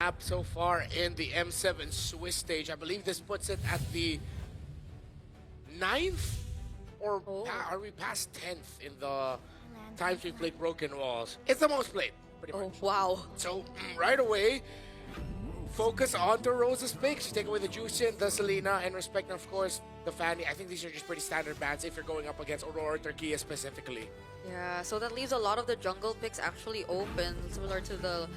Map so far in the M7 Swiss stage. I believe this puts it at the 9th, or are we past 10th in the times we played Broken Walls? It's the most played, pretty much. Oh, wow. So right away, focus on to Rose's picks. You take away the Juicin, the Selena, and respect, of course, the Fanny. I think these are just pretty standard bans if you're going up against Aurora Turkey specifically. Yeah, so that leaves a lot of the jungle picks actually open, similar to the...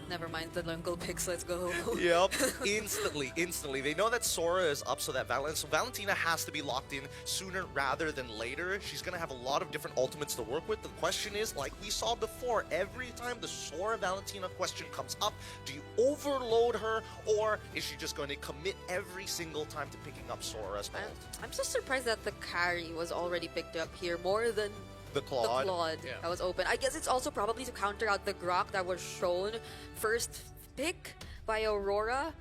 Never mind the jungle picks, let's go. Yep, instantly. They know that Sora is up, so Valentina has to be locked in sooner rather than later. She's going to have a lot of different ultimates to work with. The question is, like we saw before, every time the Sora Valentina question comes up, do you overload her, or is she just going to commit every single time to picking up Sora's ult? I'm just surprised that the carry was already picked up here more than The Claude. Yeah. That was open. I guess it's also probably to counter out the Grok that was shown first pick by Aurora.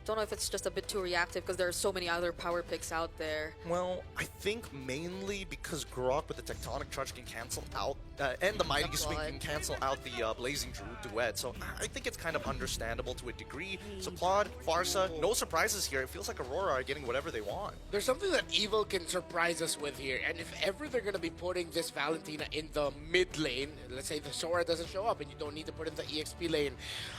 Don't know if it's just a bit too reactive because there are so many other power picks out there. Well, I think mainly because Grok with the Tectonic Charge can cancel out, and the Mighty Swing can cancel out the Blazing Duet, so I think it's kind of understandable to a degree. So Claude, Farsa, no surprises here. It feels like Aurora are getting whatever they want. There's something that Evil can surprise us with here, and if ever they're going to be putting this Valentina in the mid lane, let's say the Sora doesn't show up and you don't need to put in the EXP lane,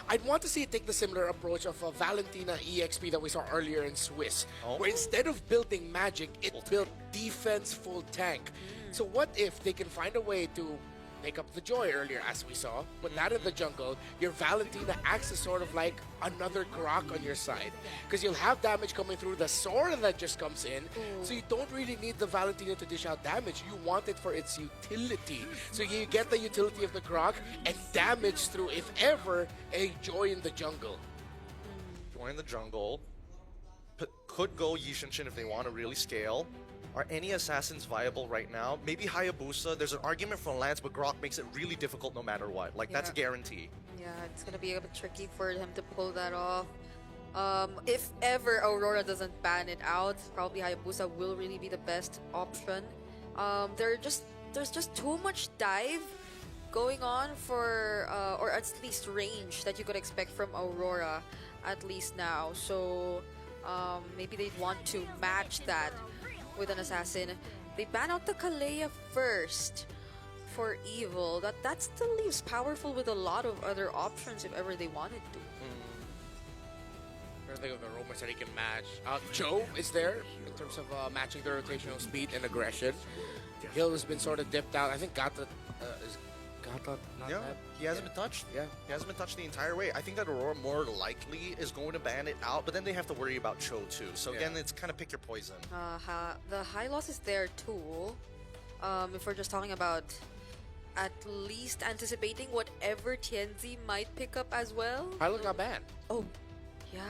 I'd want to see it take the similar approach of a Valentina EXP that we saw earlier in Swiss, where instead of building magic, it built defense full tank. So what if they can find a way to pick up the Joy earlier, as we saw, put that in the jungle, your Valentina acts as sort of like another Grok on your side, because you'll have damage coming through the Sora that just comes in, so you don't really need the Valentina to dish out damage. You want it for its utility. So you get the utility of the Grok and damage through, if ever, a Joy in the jungle. Join the jungle. Could go Yishinshin if they want to really scale. Are any assassins viable right now? Maybe Hayabusa. There's an argument for Lance, but Grok makes it really difficult no matter what. Like, that's a guarantee. Yeah, it's going to be a bit tricky for him to pull that off. If ever Aurora doesn't ban it out, probably Hayabusa will really be the best option. There's just too much dive going on for, or at least range that you could expect from Aurora, at least now. So maybe they'd want to match that with an assassin. They ban out the Kalea first for Evil. That still leaves Powerful with a lot of other options if ever they wanted to. I think of the rumors that he can match. Joe is there in terms of matching the rotational speed and aggression. Hill has been sort of dipped out. I think Gata is Gata not Yeah, bad? he hasn't been touched. Yeah. He hasn't been touched the entire way. I think that Aurora more likely is going to ban it out, but then they have to worry about Cho too. So again, it's kind of pick your poison. The high loss is there too. If we're just talking about at least anticipating whatever Tianzi might pick up as well. Pilot got banned. Oh, yeah.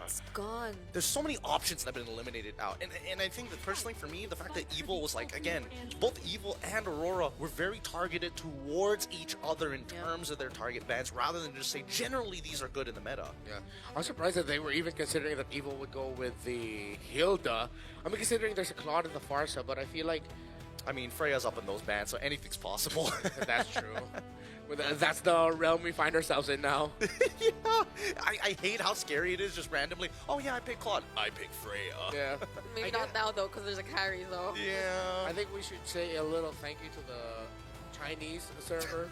It's gone. There's so many options that have been eliminated out, and I think that personally for me, the fact that Evil was like, again, both Evil and Aurora were very targeted towards each other in terms of their target bans, rather than just say generally these are good in the meta. Yeah, I was surprised that they were even considering that Evil would go with the Hilda. I mean, considering there's a Claude in the Farsa, but I feel like I mean, Freya's up in those bans, so anything's possible. that's true. That's the realm we find ourselves in now. Yeah, I hate how scary it is just randomly. Oh yeah, I picked Claude. I picked Freya. Yeah. Maybe not now though, because there's a carry though. Yeah. I think we should say a little thank you to the Chinese server.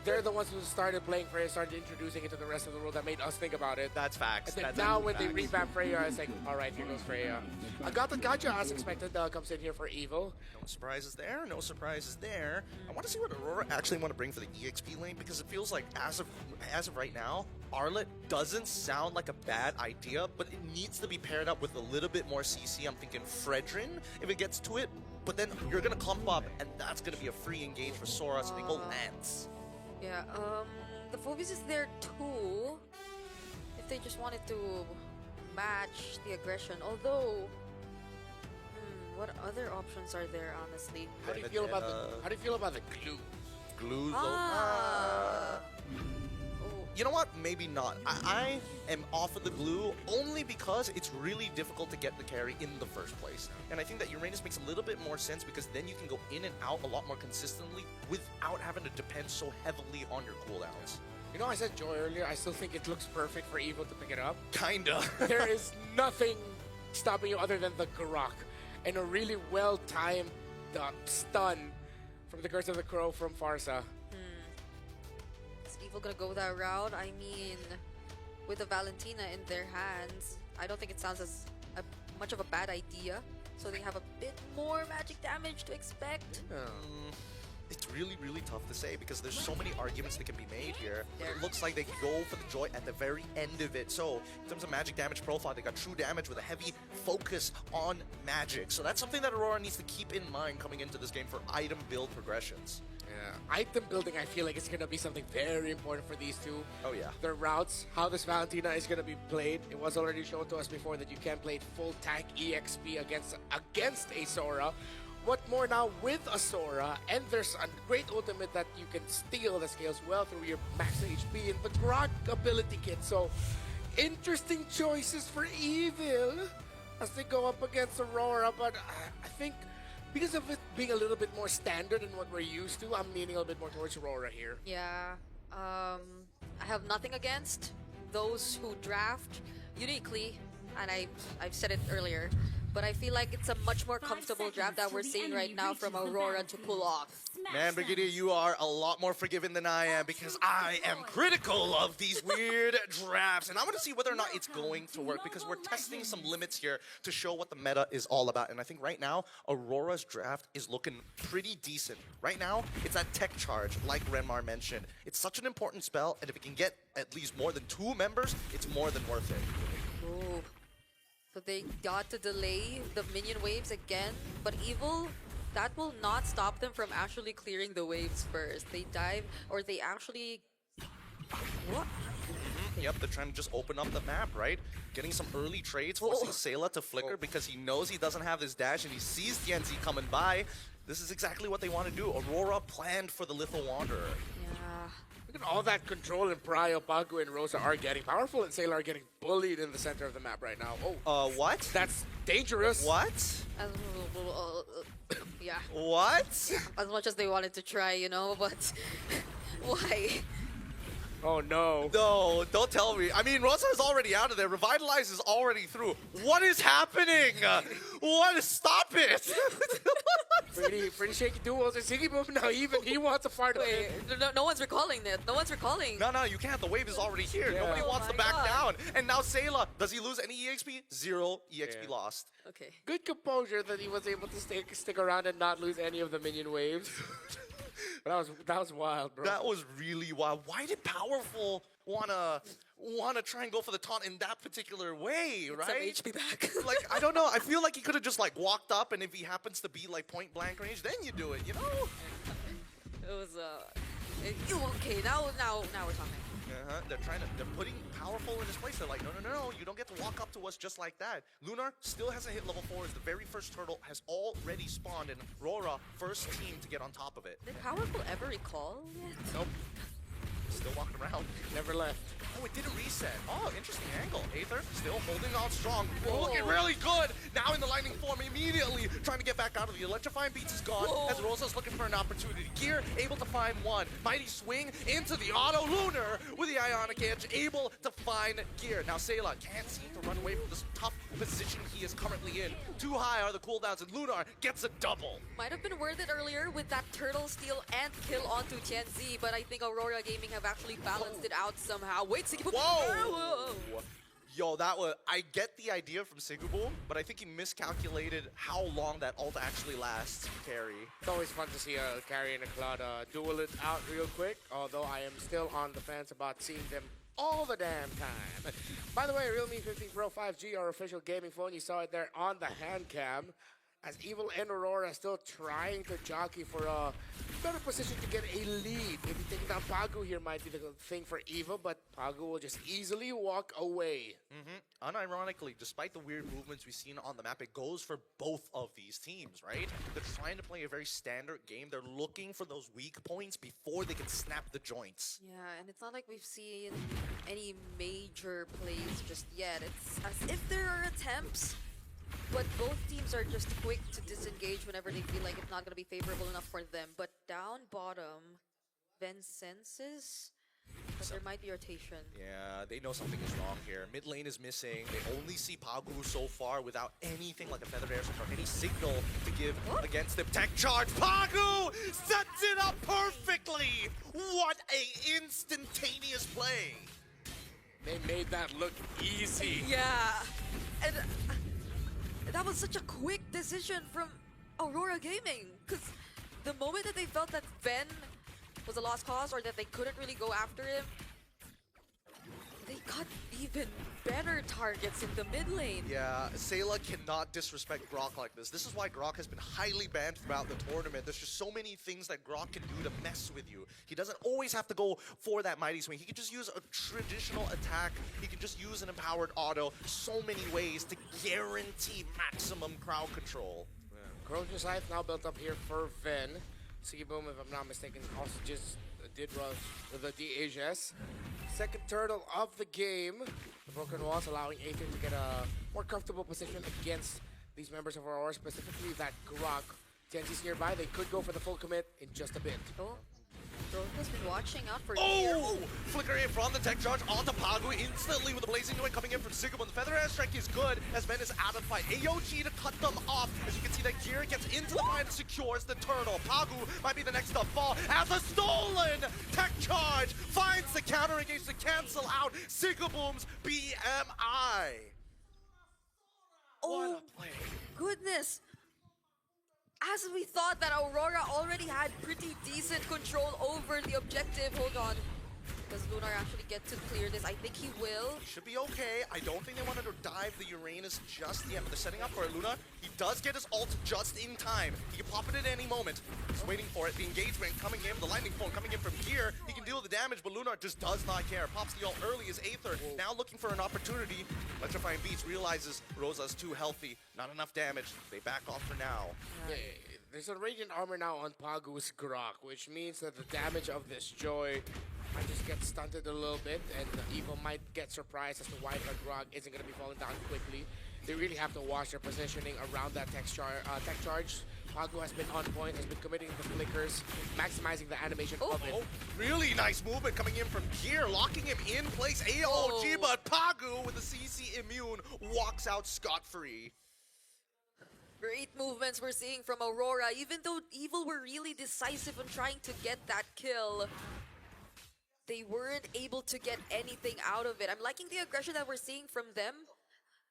They're the ones who started playing Freya, started introducing it to the rest of the world. That made us think about it. That's facts. And then That's now when facts. they revamp Freya, it's like, all right, here goes Freya. Gotcha, as expected, comes in here for Evil. No surprises there. No surprises there. I want to see what Aurora actually want to bring for the EXP lane, because it feels like as of right now, Arlet doesn't sound like a bad idea, but it needs to be paired up with a little bit more CC. I'm thinking Fredrin if it gets to it. But then you're going to clump up, and that's going to be a free engage for Sora, so they go Lance. Yeah, the Phobius is there too. If they just wanted to match the aggression, although, what other options are there, honestly? How do you feel about the glue? Glue, Ah. You know what? Maybe not. I am off of the glue only because it's really difficult to get the carry in the first place. And I think that Uranus makes a little bit more sense because then you can go in and out a lot more consistently without having to depend so heavily on your cooldowns. You know, I said Joy earlier. I still think it looks perfect for Evo to pick it up. Kinda. There is nothing stopping you other than the Grok. And a really well-timed stun from the Curse of the Crow from Farsa. Is Evo gonna go that route? I mean, with the Valentina in their hands, I don't think it sounds as much of a bad idea. So they have a bit more magic damage to expect. It's really, really tough to say because there's so many arguments that can be made here. But it looks like they can go for the Joy at the very end of it. So in terms of magic damage profile, they got true damage with a heavy focus on magic. So that's something that Aurora needs to keep in mind coming into this game for item build progressions. Yeah, item building, I feel like it's going to be something very important for these two. Oh, yeah. Their routes, how this Valentina is going to be played. It was already shown to us before that you can play full tank EXP against a Sora. What more now with a Sora, and there's a great ultimate that you can steal the scales well through your max HP and the Grok ability kit. So, interesting choices for Evil as they go up against Aurora, but I think because of it being a little bit more standard than what we're used to, I'm leaning a little bit more towards Aurora here. Yeah, I have nothing against those who draft uniquely, and I've said it earlier, but I feel like it's a much more comfortable draft that we're seeing right now from Aurora to pull off. Man, Brigadier, you are a lot more forgiving than I am because I am critical of these weird drafts. And I want to see whether or not it's going to work because we're testing some limits here to show what the meta is all about. And I think right now, Aurora's draft is looking pretty decent. Right now, it's that tech charge, like Renmar mentioned. It's such an important spell, and if it can get at least more than 2 members, it's more than worth it. Ooh. So they got to delay the minion waves again, but Evil, that will not stop them from actually clearing the waves first. They dive, or they actually... What? Yep, they're trying to just open up the map, right? Getting some early trades, forcing Sayla to flicker because he knows he doesn't have this dash and he sees TNZ coming by. This is exactly what they want to do. Aurora planned for the Little Wanderer. Yeah. Look at all that control and Prio, Pagu, and Rosa are getting. Powerful and Sailor are getting bullied in the center of the map right now. Oh, what? That's dangerous. What? Yeah. What? As much as they wanted to try, you know, but why? Oh no. No, don't tell me. I mean, Rosa is already out of there. Revitalize is already through. What is happening? What? Stop it! pretty shaky duels. And Ziggy Boom now even he wants a part of Wait, it. no one's recalling it. No one's recalling. No, you can't. The wave is already here. Yeah. Nobody wants Oh to my back God. down. And now Sayla, does he lose any EXP? 0 EXP Yeah. lost. Okay. Good composure that he was able to stick around and not lose any of the minion waves. But that was wild, bro. That was really wild. Why did Powerful wanna try and go for the taunt in that particular way, right? Some HP back. Like, I don't know. I feel like he could have just like walked up, and if he happens to be like point blank range, then you do it, you know? It was okay. Now we're talking. They're putting Powerful in his place. They're like, no, you don't get to walk up to us just like that. Lunar still hasn't hit level 4 as the very first turtle has already spawned, and Aurora, first team to get on top of it. Did Powerful ever recall yet? Nope. Still walking around. Never left. Oh, it didn't reset. Oh, interesting angle. Aether still holding on strong. Whoa. Looking really good. Now in the lightning form immediately. Trying to get back out of the electrifying beats is gone. Whoa. As Rosa's looking for an opportunity. Gear able to find one. Mighty swing into the auto. Lunar with the Ionic Edge able to find Gear. Now Sayla can't seem to run away from this tough position he is currently in. Too high are the cooldowns and Lunar gets a double. Might have been worth it earlier with that turtle steal and kill onto TNZ, but I think Aurora Gaming have actually balanced it out somehow. Wait, Siggy. Whoa! Yo, I get the idea from Sigubu, but I think he miscalculated how long that ult actually lasts, carry. It's always fun to see a carry and a Cloud duel it out real quick, although I am still on the fence about seeing them all the damn time. By the way, Realme 15 Pro 5G, our official gaming phone, you saw it there on the hand cam. As Evil and Aurora still trying to jockey for a better position to get a lead. Maybe taking down Pagu here might be the thing for Evil, but Pagu will just easily walk away. Unironically, despite the weird movements we've seen on the map, it goes for both of these teams, right? They're trying to play a very standard game. They're looking for those weak points before they can snap the joints. Yeah, and it's not like we've seen any major plays just yet. It's as if there are attempts, but both teams are just quick to disengage whenever they feel like it's not going to be favorable enough for them. But down bottom, Vincence's But there might be rotation. Yeah, they know something is wrong here. Mid lane is missing. They only see Pagu so far without anything like a feathered airstrike or any signal to give against them. Tech charge. Pagu sets it up perfectly. What a instantaneous play. They made that look easy. Yeah, and that was such a quick decision from Aurora Gaming, because the moment that they felt that Ven was a lost cause or that they couldn't really go after him, they got even better targets in the mid lane. Yeah, Sayla cannot disrespect Grok like this. This is why Grok has been highly banned throughout the tournament. There's just so many things that Grok can do to mess with you. He doesn't always have to go for that mighty swing. He can just use a traditional attack. He can just use an empowered auto. So many ways to guarantee maximum crowd control. Crozier Scythe now built up here for Ven. Boom, if I'm not mistaken, also just did run the DHS. Second turtle of the game. The broken walls allowing Aether to get a more comfortable position against these members of Aurora, specifically that Grok. TNT's nearby, they could go for the full commit in just a bit. Oh, Broka's been watching out for Oh! Flicker in from the tech charge onto Pagu instantly with the blazing joint coming in from Sigurd. The feather airstrike is good as Ben is out of fight. AOG to cut them off. As you can see, that gear gets into the fight and secures the turtle. Pagu might be the next to fall as a stolen tech charge finds the counter engage to cancel out Sigurd's BMI. Oh, What a play. goodness. As we thought that Aurora already had pretty decent control over the objective. Hold on. Does Lunar actually get to clear this? I think he will. He should be okay. I don't think they wanted to dive the Uranus just yet, but they're setting up for it. Luna, he does get his ult just in time. He can pop it at any moment. He's waiting for it. The engagement coming in, the lightning bolt coming in from here. He can deal the damage, but Luna just does not care. Pops the ult early as Aether. Now looking for an opportunity. Electrifying Beats realizes Rosa's too healthy. Not enough damage. They back off for now. There's a radiant armor now on Pagu's Grok, which means that the damage of this Joy might just get stunted a little bit, and Evo might get surprised as to why the Grok isn't going to be falling down quickly. They really have to watch their positioning around that tech charge. Pagu has been on point, has been committing the flickers, maximizing the animation of it. Oh, really nice movement coming in from Gear, locking him in place. AOG, but Pagu with the CC immune walks out scot-free. Great movements we're seeing from Aurora. Even though Evil were really decisive in trying to get that kill, they weren't able to get anything out of it. I'm liking the aggression that we're seeing from them.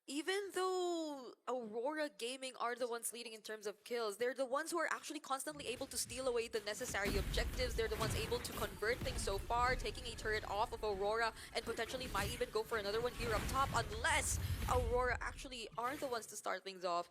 Even though Aurora Gaming are the ones leading in terms of kills, they're the ones who are actually constantly able to steal away the necessary objectives. They're the ones able to convert things so far, taking a turret off of Aurora and potentially might even go for another one here up top, unless Aurora actually are the ones to start things off.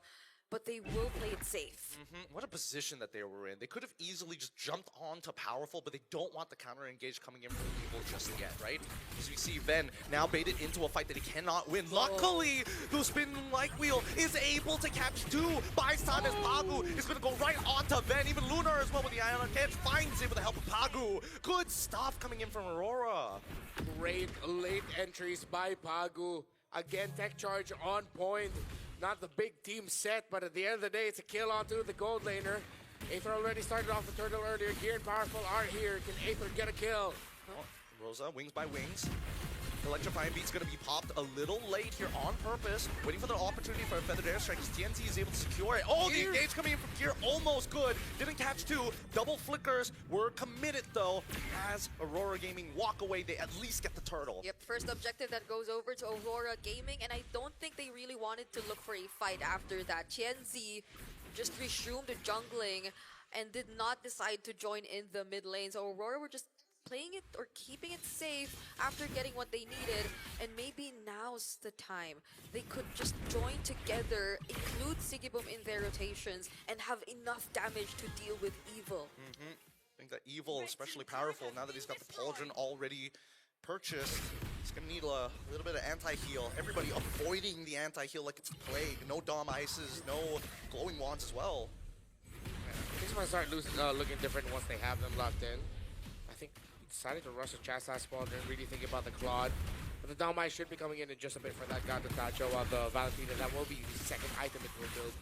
But they will play it safe. What a position that they were in. They could have easily just jumped on to Powerful, but they don't want the counter engage coming in from Evil just yet, right? As we see Ven now baited into a fight that he cannot win. Luckily, the spin light wheel is able to catch two. Buys time as Pagu is going to go right onto Ven. Even Lunar as well with the Ion Catch finds it with the help of Pagu. Good stuff coming in from Aurora. Great late entries by Pagu. Again, tech charge on point. Not the big team set, but at the end of the day, it's a kill onto the gold laner. Aether already started off the turtle earlier. Gear and Powerful are here. Can Aether get a kill? Oh, Rosa, wings by wings. Electrifying Beat's going to be popped a little late here on purpose. Waiting for the opportunity for a feathered airstrike. TNT is able to secure it. Oh, the engage coming in from Gear, almost good. Didn't catch two. Double flickers were committed, though. As Aurora Gaming walk away, they at least get the turtle. Yep, first objective that goes over to Aurora Gaming, and I don't think they really wanted to look for a fight after that. Tianzi just resumed jungling and did not decide to join in the mid lane. So Aurora were just playing it or keeping it safe after getting what they needed, and maybe now's the time they could just join together, include Sigibum in their rotations, and have enough damage to deal with Evil. I think that Evil, especially Powerful, now that he's got the Pauldron already purchased, he's gonna need a little bit of anti-heal. Everybody avoiding the anti-heal like it's the plague. No Dom Ices, no glowing wands as well. Things might start looking different once they have them locked in. I think he decided to rush the Chastise spawn, didn't really think about the Claude. But the Dom Ice should be coming in just a bit for that God to Tacho, while the Valentina, that will be the second item it will build.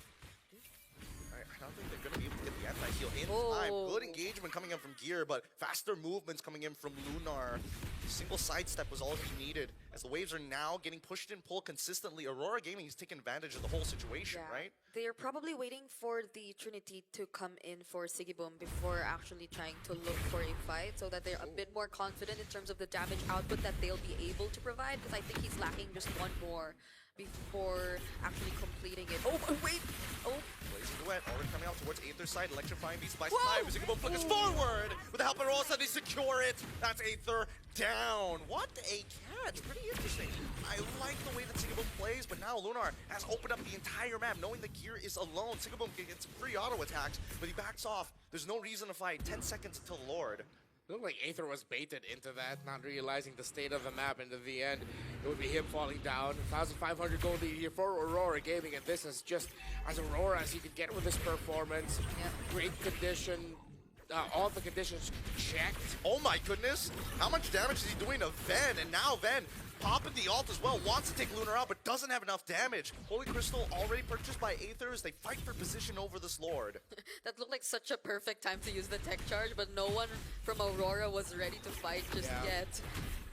don't think they're going to be able to get the anti-heal in time. Good engagement coming in from Gear, but faster movements coming in from Lunar. Single sidestep was all he needed. As the waves are now getting pushed and pulled consistently, Aurora Gaming is taking advantage of the whole situation, right? They're probably waiting for the Trinity to come in for Sigiboom before actually trying to look for a fight, so that they're a bit more confident in terms of the damage output that they'll be able to provide, because I think he's lacking just one more before actually completing it. Oh, wait! Oh! Blazing Duet already coming out towards Aether's side, electrifying beats by Spy. Sigiboom flickers forward! With the help of Rosa, they secure it! That's Aether down! What a catch! Pretty interesting. I like the way that Sigiboom plays, but now Lunar has opened up the entire map, knowing the Gear is alone. Sigiboom gets free auto attacks, but he backs off. There's no reason to fight. 10 seconds until the Lord. It looked like Aether was baited into that, not realizing the state of the map, and in the end, it would be him falling down. 1,500 gold lead here for Aurora Gaming, and this is just as Aurora as he could get with his performance. Great condition, all the conditions checked. Oh my goodness, how much damage is he doing to Ven? And now Ven popping the ult as well, wants to take Lunar out, but doesn't have enough damage. Holy Crystal already purchased by Aether as they fight for position over this Lord. That looked like such a perfect time to use the tech charge, but no one from Aurora was ready to fight just yet.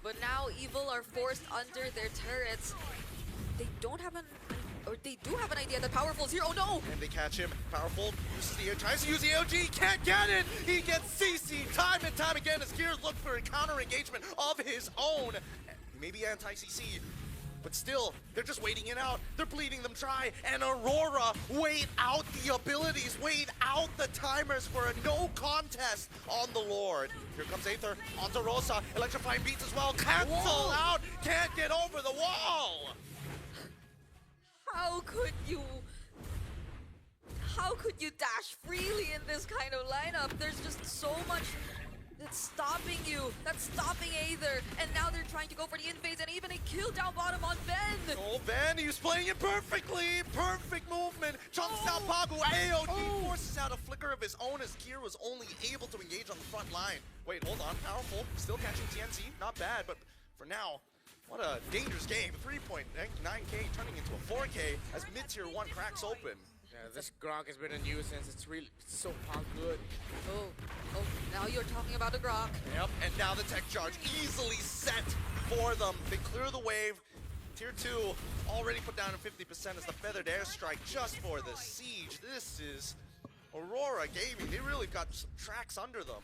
But now Evil are forced under their turrets. They don't have they do have an idea that Powerful's here. Oh no! And they catch him. Powerful uses tries to use the AOG, can't get it! He gets CC time and time again as Gears look for a counter engagement of his own. Maybe anti-CC, but still, they're just waiting it out. They're bleeding them dry, and Aurora wait out the abilities, wait out the timers for a no contest on the Lord. Here comes Aether onto Rosa, electrifying beats as well, cancel out, can't get over the wall. How could you dash freely in this kind of lineup? There's just so much that's stopping you. That's stopping Aether. And now they're trying to go for the invades and even a kill down bottom on Ben. Oh, Ben, he was playing it perfectly. Perfect movement. Chunks out Pagu. AOG forces out a flicker of his own as Gear was only able to engage on the front line. Wait, hold on. Powerful. Still catching TNT. Not bad, but for now, what a dangerous game. 3.9k turning into a 4k as mid-tier 1 cracks open. Yeah, this Grok has been a nuisance. It's really so good. Oh, now you're talking about the Grok. Yep, and now the tech charge easily set for them. They clear the wave. Tier 2 already put down at 50% as the feathered airstrike just for the siege. This is Aurora Gaming. They really got some tracks under them.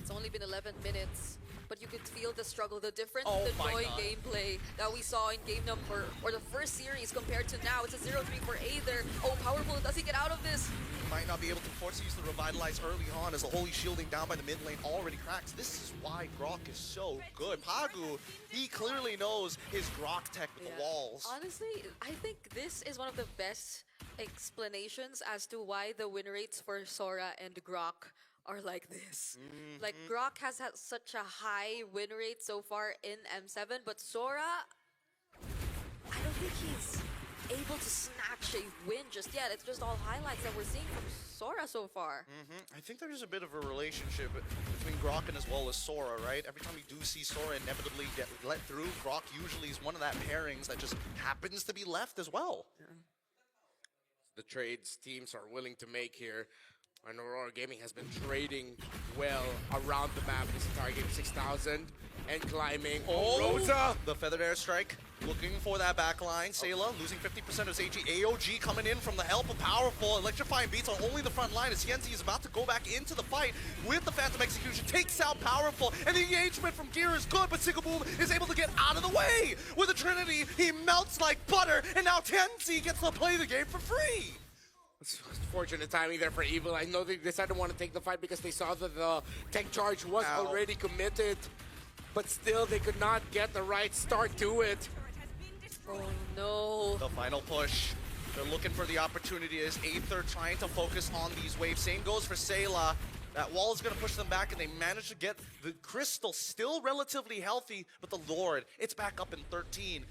It's only been 11 minutes. But you could feel the struggle, the difference Oh in the my Joy God. gameplay that we saw in game number, or the first series compared to now. It's a 0-3 for Aether. Oh, Powerful, does he get out of this? Might not be able to force use the Revitalize early on as the Holy Shielding down by the mid lane already cracks. This is why Grok is so good. Pagu, he clearly knows his Grok tech with the walls. Honestly, I think this is one of the best explanations as to why the win rates for Sora and Grok are like this. Like, Grok has had such a high win rate so far in M7, but Sora, I don't think he's able to snatch a win just yet. It's just all highlights that we're seeing from Sora so far. I think there's a bit of a relationship between Grok and as well as Sora, right? Every time you do see Sora inevitably get let through, Grok usually is one of that pairings that just happens to be left as well. The trades teams are willing to make here. And Aurora Gaming has been trading well around the map this entire game. 6,000 and climbing. Oh, Rosa! The feathered airstrike looking for that back line. Sayla losing 50% of his AG. AOG coming in from the help of Powerful. Electrifying beats on only the front line as Yenzi is about to go back into the fight with the Phantom Execution. Takes out Powerful. And the engagement from Gear is good, but Sigiboom is able to get out of the way. With the Trinity, he melts like butter. And now Tenzi gets to play the game for free. It's fortunate timing there for Evil. I know they decided to want to take the fight because they saw that the tech charge was already committed. But still, they could not get the right start to it. Oh no. The final push. They're looking for the opportunity as Aether trying to focus on these waves. Same goes for Sayla. That wall is going to push them back, and they manage to get the Crystal still relatively healthy. But the Lord, it's back up in 13.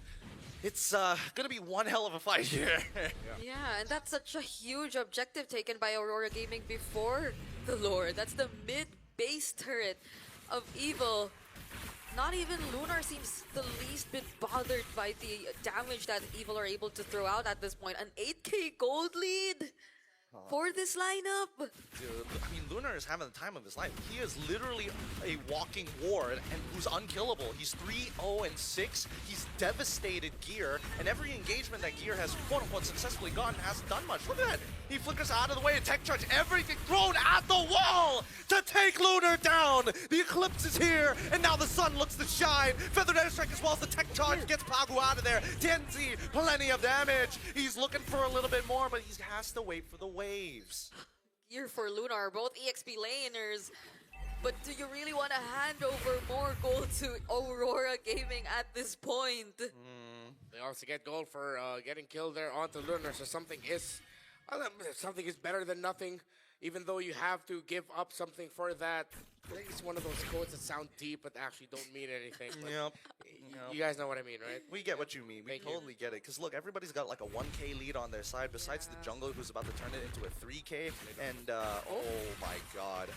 It's gonna be one hell of a fight here. Yeah, and that's such a huge objective taken by Aurora Gaming before the Lord. That's the mid-base turret of Evil. Not even Lunar seems the least bit bothered by the damage that Evil are able to throw out at this point. An 8k gold lead? for this lineup. Dude, I mean, Lunar is having the time of his life. He is literally a walking ward and who's unkillable. He's 3-0-6. He's devastated Gear, and every engagement that Gear has quote-unquote successfully gotten hasn't done much. Look at that. He flickers out of the way and tech charge everything thrown at the wall to take Lunar down. The Eclipse is here, and now the sun looks to shine. Feathered Airstrike as well as the tech charge gets Pagu out of there. Tianzi, plenty of damage. He's looking for a little bit more, but he has to wait for the waves. Gear for Lunar, both EXP laners. But do you really want to hand over more gold to Aurora Gaming at this point? They also get gold for getting killed there onto Lunar, so something is better than nothing, even though you have to give up something for that. I think it's one of those quotes that sound deep but actually don't mean anything. Yep. You guys know what I mean, right? We get what you mean. We totally get it. Because look, everybody's got like a 1K lead on their side, besides the jungle who's about to turn it into a 3K. And, oh my god.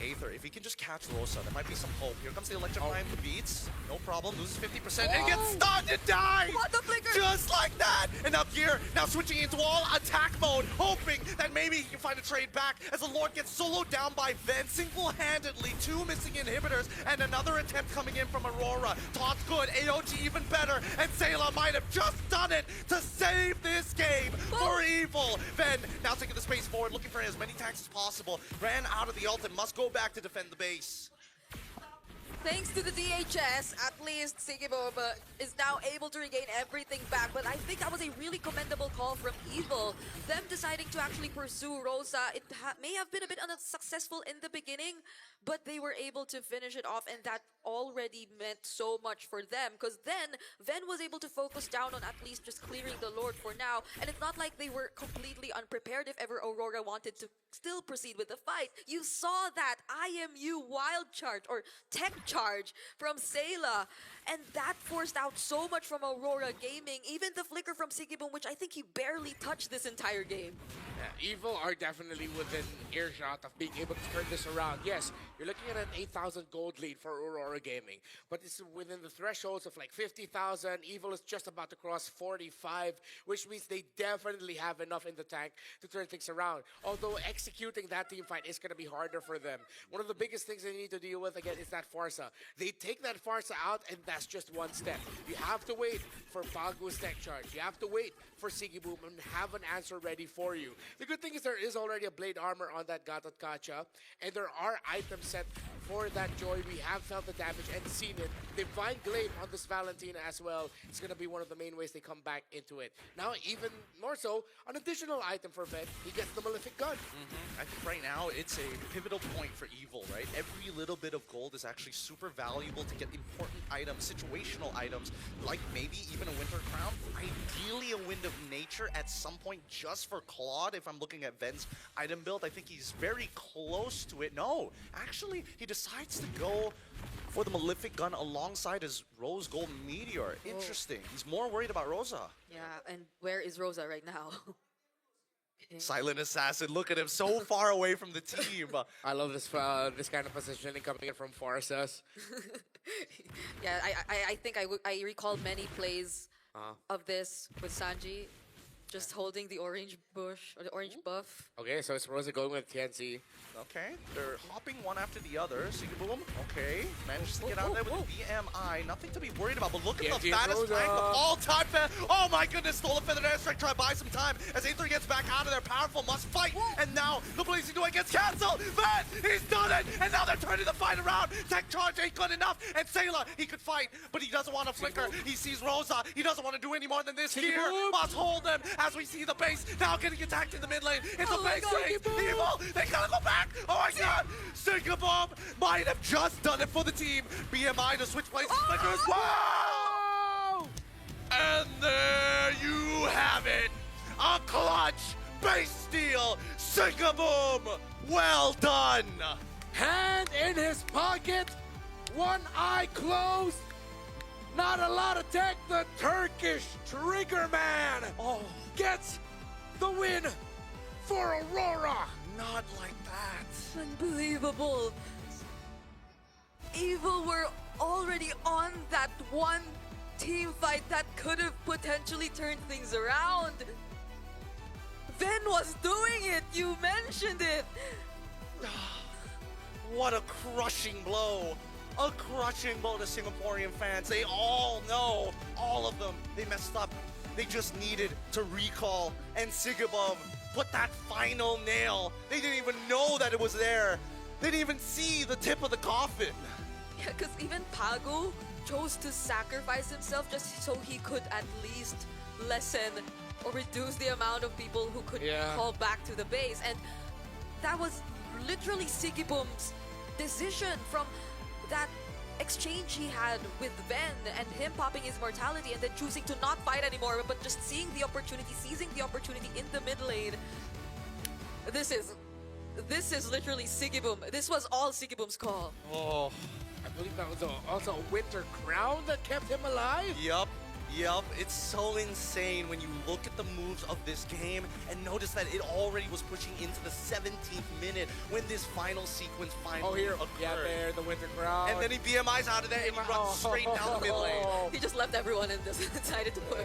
Aether, if he can just catch Rosa, there might be some hope. Here comes the electrifying beats. No problem, loses 50% and gets stunned and dies! What the flicker? Just like that! And now Gear, now switching into all attack mode, hoping that maybe he can find a trade back as the Lord gets soloed down by Ven single-handedly. 2 missing inhibitors and another attempt coming in from Aurora. Taut's good, AOG even better, and Sayla might have just done it to save this game for Evil. Ven now taking the space forward, looking for as many attacks as possible. Ran out of the ult and must go back to defend the base. Thanks to the DHS, at least Sigibom is now able to regain everything back. But I think that was a really commendable call from Evil. Them deciding to actually pursue Rosa, it may have been a bit unsuccessful in the beginning, but they were able to finish it off, and that already meant so much for them. Because then, Ven was able to focus down on at least just clearing the Lord for now. And it's not like they were completely unprepared if ever Aurora wanted to still proceed with the fight. You saw that IMU wild charge, or tech charge from Sayla, and that forced out so much from Aurora Gaming. Even the flicker from Sigibum, which I think he barely touched this entire game. Yeah, Evil are definitely within earshot of being able to turn this around. Yes, you're looking at an 8,000 gold lead for Aurora Gaming, but it's within the thresholds of like 50,000. Evil is just about to cross 45, which means they definitely have enough in the tank to turn things around. Although executing that team fight is going to be harder for them. One of the biggest things they need to deal with, again, is that Farsa. They take that Farsa out, and that's just one step. You have to wait for Pagu's tech charge. You have to wait for Sigiboom and have an answer ready for you. The good thing is there is already a blade armor on that Gatot Kacha, and there are items set for that Joy. We have felt the damage and seen it. Divine Glaive on this Valentina as well. It's going to be one of the main ways they come back into it. Now, even more so, an additional item for Ven. He gets the Malefic Gun. I think right now it's a pivotal point for Evil, right? Every little bit of gold is actually super valuable to get important items, situational items, like maybe even a Winter Crown. Ideally a Wind of Nature at some point just for Claude. If I'm looking at Ven's item build, I think he's very close to it. No, actually, he decides to go for the Malefic Gun alongside his Rose Gold Meteor. Interesting. He's more worried about Rosa. Yeah, and where is Rosa right now? Silent Assassin, look at him, so far away from the team. I love this kind of positioning coming in from Farsas. Yeah, I think I recall many plays of this with Sanji, just holding the orange bush, or the orange buff. Okay, so it's Rosa going with TNC. Okay, they're hopping one after the other. Sigaboom, okay, manages to get out there with the BMI. Nothing to be worried about, but look at the fattest tank of all time. Oh my goodness, stole a feathered airstrike, try to buy some time. As Aether gets back out of there, powerful, must fight. And now the Blazing Duet gets canceled. Ven, he's done it. And now they're turning the fight around. Tech charge ain't good enough. And Sayla, he could fight, but he doesn't want to flicker. He sees Rosa. He doesn't want to do any more than this here. Must hold them as we see the base now getting attacked in the mid lane. It's a base lane. Evil, they gotta go back. Oh my god. Sigabomb might have just done it for the team. BMI to switch places. Flickers. Wow! And there you have it. A clutch base steal. Sigaboom. Well done. Hand in his pocket, one eye closed. Not a lot of tech. The Turkish Trigger Man gets the win for Aurora. Not like that. Unbelievable. Evil were already on that one team fight that could have potentially turned things around. Ven was doing it. You mentioned it. What a crushing blow. A crushing blow to Singaporean fans. They all know, all of them, they messed up. They just needed to recall, and Sigabum put that final nail. They didn't even know that it was there. They didn't even see the tip of the coffin. Yeah, because even Pagu chose to sacrifice himself just so he could at least lessen or reduce the amount of people who could call back to the base. And that was literally Sigibum's decision from that exchange he had with Ven and him popping his mortality and then choosing to not fight anymore, but just seeing the opportunity, seizing the opportunity in the mid lane. This is literally Sigibum. This was all Sigibum's call. Oh, I believe that was also a winter crown that kept him alive. Yup. It's so insane when you look at the moves of this game and notice that it already was pushing into the 17th minute when this final sequence finally occurred. Yeah, there, the winter crown. And then he BMIs out of there and he runs straight down the mid lane. He just left everyone and just decided to put.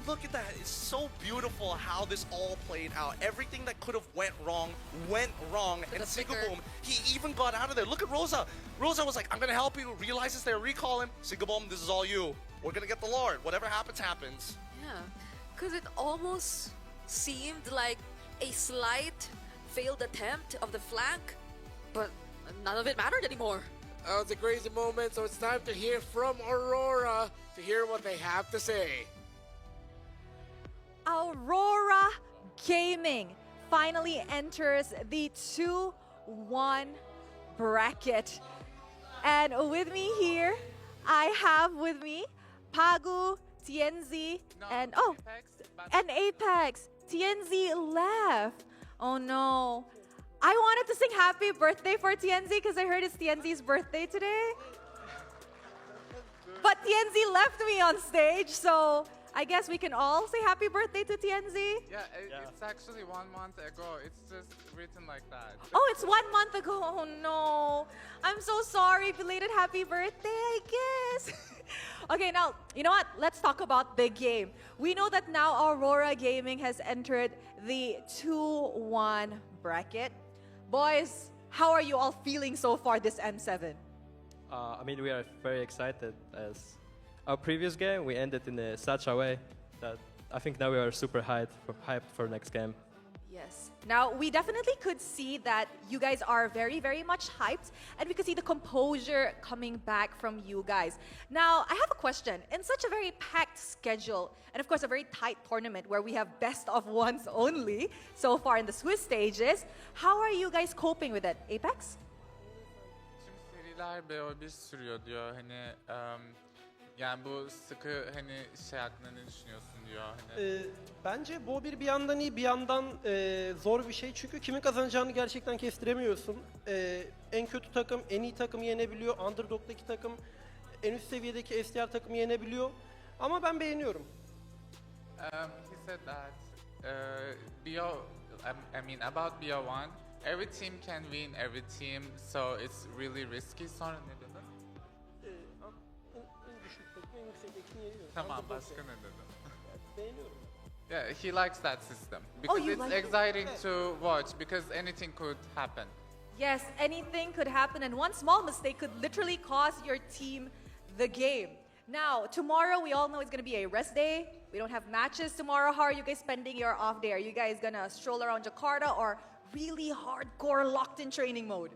Look at that. It's so beautiful how this all played out. Everything that could have went wrong. And Sigaboom, he even got out of there. Look at Rosa. Rosa was like, I'm going to help you. Realizes they're recalling. Sigaboom, this is all you. We're going to get the Lord. Whatever happens, happens. Yeah, because it almost seemed like a slight failed attempt of the flank, but none of it mattered anymore. Oh, it's a crazy moment, so it's time to hear from Aurora to hear what they have to say. Aurora Gaming finally enters the 2-1 bracket. And with me here, I have with me Pagu, TNZ, and Apex. TNZ left. Oh no. I wanted to sing happy birthday for TNZ because I heard it's TNZ's birthday today. But TNZ left me on stage, so I guess we can all say happy birthday to TNZ. Yeah, it's actually 1 month ago. It's just written like that. Oh, it's 1 month ago. Oh no. I'm so sorry. Belated happy birthday, I guess. Okay, now, you know what? Let's talk about the game. We know that now Aurora Gaming has entered the 2-1 bracket. Boys, how are you all feeling so far this M7? I mean, we are very excited as our previous game, we ended in such a way that I think now we are super hyped for next game. Yes. Now, we definitely could see that you guys are very, very much hyped, and we could see the composure coming back from you guys. Now, I have a question. In such a very packed schedule, and of course a very tight tournament where we have best of ones only so far in the Swiss stages, how are you guys coping with it? Apex? Tüm seriler BO1 sürüyor diyor. Hani yani bu sıkı hani şey hakkında ne düşünüyorsun diyor. Hani. Bence bu bir yandan iyi bir yandan zor bir şey çünkü kimin kazanacağını gerçekten kestiremiyorsun. En kötü takım en iyi takımı yenebiliyor, underdog'daki takım en üst seviyedeki STR takımı yenebiliyor. Ama ben beğeniyorum. He said that about BO1, every team can win every team, so it's really risky. Sonra ne dedi? En düşük takım en yüksektekini yeniyor. Tamam, başka ne dedi? Beğeniyorum. Yeah, he likes that system because you it's like it? exciting to watch because anything could happen. Yes, anything could happen, and one small mistake could literally cost your team the game. Now, tomorrow, we all know it's going to be a rest day. We don't have matches tomorrow. How are you guys spending your off day? Are you guys going to stroll around Jakarta or really hardcore locked-in training mode?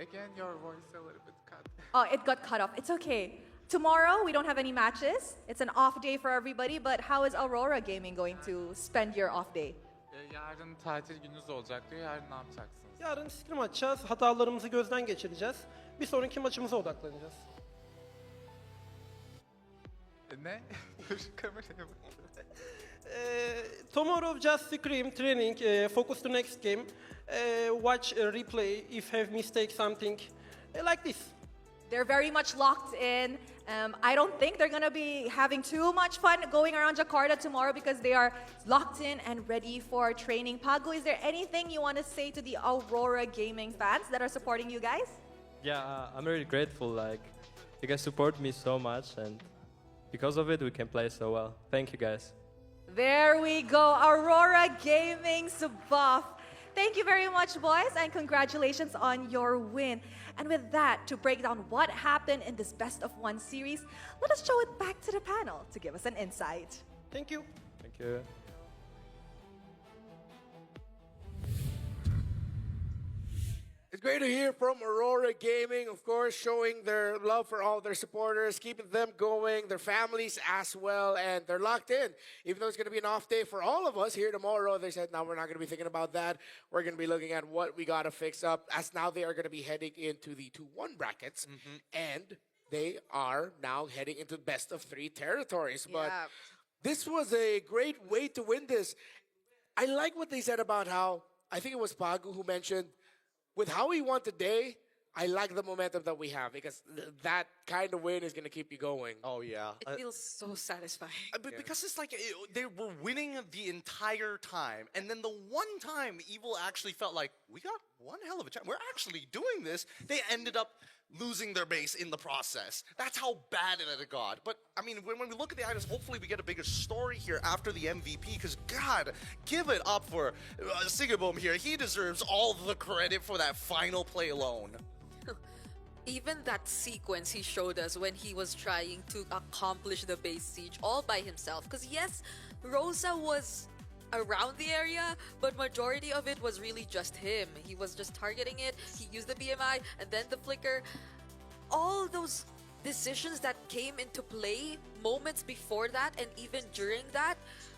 Again, your voice a little bit cut. Oh, it got cut off. It's okay. Tomorrow, we don't have any matches. It's an off day for everybody, but how is Aurora Gaming going to spend your off day? Yarın tatil gününüz olacak diyor. Yarın ne yapacaksınız? Yarın scrim atacağız, hatalarımızı gözden geçireceğiz. Bir sonraki maçımıza odaklanacağız. Ne? Dur kameraya bak. Tomorrow just scrim, training, focus to next game, watch a replay if have mistake something like this. They're very much locked in. I don't think they're going to be having too much fun going around Jakarta tomorrow because they are locked in and ready for training. Pagu, is there anything you want to say to the Aurora Gaming fans that are supporting you guys? Yeah, I'm really grateful. Like, you guys support me so much, and because of it, we can play so well. Thank you, guys. There we go, Aurora Gaming's buff. Thank you very much, boys, and congratulations on your win. And with that, to break down what happened in this best of one series, let us show it back to the panel to give us an insight. Thank you. Thank you. It's great to hear from Aurora Gaming, of course, showing their love for all their supporters, keeping them going, their families as well, and they're locked in. Even though it's going to be an off day for all of us here tomorrow, they said, no, we're not going to be thinking about that. We're going to be looking at what we got to fix up, as now they are going to be heading into the 2-1 brackets, and they are now heading into best of 3 territories. But Yeah. this was a great way to win this. I like what they said about how, I think it was Pagu who mentioned, with how he won today, I like the momentum that we have because that kind of win is going to keep you going. Oh, yeah. It feels so satisfying. Because it's like they were winning the entire time. And then the one time Evil actually felt like, we got one hell of a chance. We're actually doing this. They ended up losing their base in the process. That's how bad it got. But, I mean, when we look at the items, hopefully we get a bigger story here after the MVP. Because, God, give it up for Sigeboom here. He deserves all the credit for that final play alone. Even that sequence he showed us when he was trying to accomplish the base siege all by himself. Because yes, Rosa was around the area, but majority of it was really just him. He was just targeting it. He used the BMI and then the flicker. All those decisions that came into play moments before that and even during that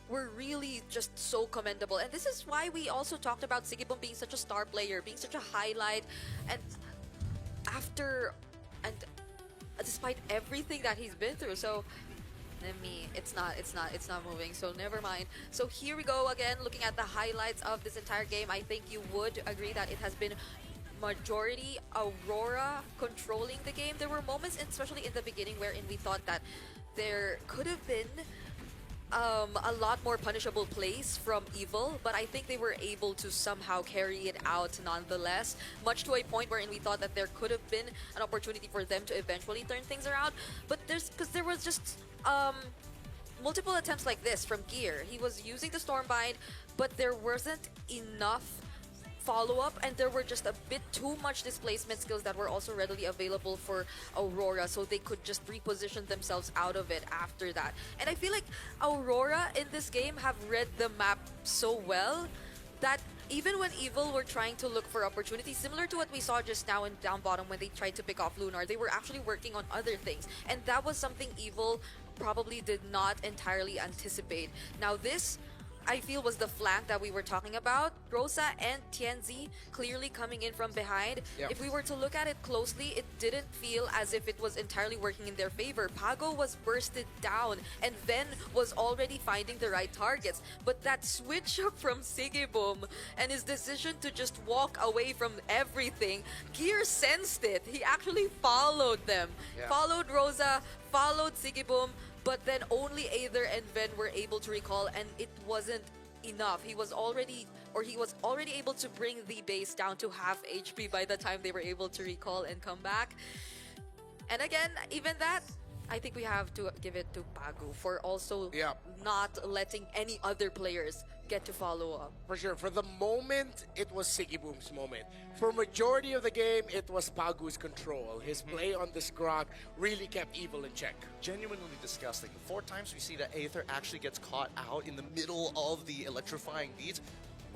were really just so commendable. And this is why we also talked about Sigeboom being such a star player, being such a highlight. And after and despite everything that he's been through, so it's not moving, so never mind. So here we go again, looking at the highlights of this entire game. I think you would agree that it has been majority Aurora controlling the game. There were moments, especially in the beginning, wherein we thought that there could have been a lot more punishable plays from Evil, but I think they were able to somehow carry it out nonetheless, much to a point wherein we thought that there could have been an opportunity for them to eventually turn things around. But there was just multiple attempts like this from Gear. He was using the Stormbind, but there wasn't enough follow-up, and there were just a bit too much displacement skills that were also readily available for Aurora, so they could just reposition themselves out of it after that. And I feel like Aurora in this game have read the map so well that even when Evil were trying to look for opportunities, similar to what we saw just now in down bottom when they tried to pick off Lunar, they were actually working on other things. And that was something Evil probably did not entirely anticipate. Now this, I feel, was the flank that we were talking about. Rosa and Tianzi clearly coming in from behind. Yep. If we were to look at it closely, it didn't feel as if it was entirely working in their favor. Pago was bursted down and Ven was already finding the right targets. But that switch up from Sigeboom and his decision to just walk away from everything, Gear sensed it. He actually followed them. Yeah. Followed Rosa, followed Sigeboom, but then only Aether and Ven were able to recall, and it wasn't enough. He was already able to bring the base down to half HP by the time they were able to recall and come back. And again, even that, I think we have to give it to Pagu for also not letting any other players get to follow up. For sure. For the moment, it was Sigeboom's moment. For majority of the game, it was Pagu's control. His play on this Grok really kept Evil in check. Genuinely disgusting. 4 times we see that Aether actually gets caught out in the middle of the electrifying beats.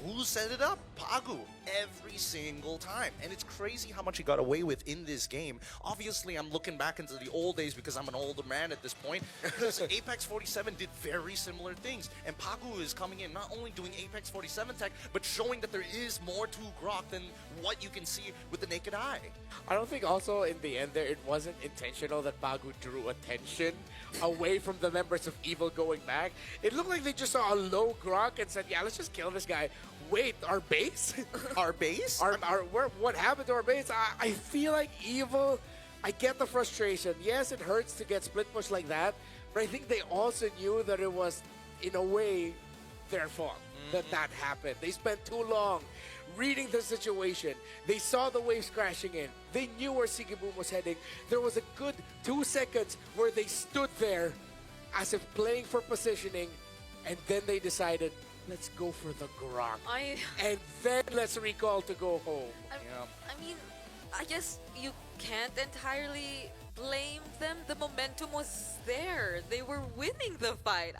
Who set it up? Pagu. Every single time. And it's crazy how much he got away with in this game. Obviously, I'm looking back into the old days because I'm an older man at this point. Because Apex 47 did very similar things. And Pagu is coming in, not only doing Apex 47 tech, but showing that there is more to Grok than what you can see with the naked eye. I don't think also in the end there, it wasn't intentional that Pagu drew attention away from the members of Evil going back. It looked like they just saw a low Grok and said, yeah, let's just kill this guy. Wait, our base? Our base? What happened to our base? I feel like Evil, I get the frustration. Yes, it hurts to get split push like that, but I think they also knew that it was, in a way, their fault that happened. They spent too long reading the situation. They saw the waves crashing in. They knew where Sigeboom was heading. There was a good 2 seconds where they stood there as if playing for positioning, and then they decided, let's go for the Gronk. I And then let's recall to go home. I mean, I guess you can't entirely blame them. The momentum was there. They were winning the fight.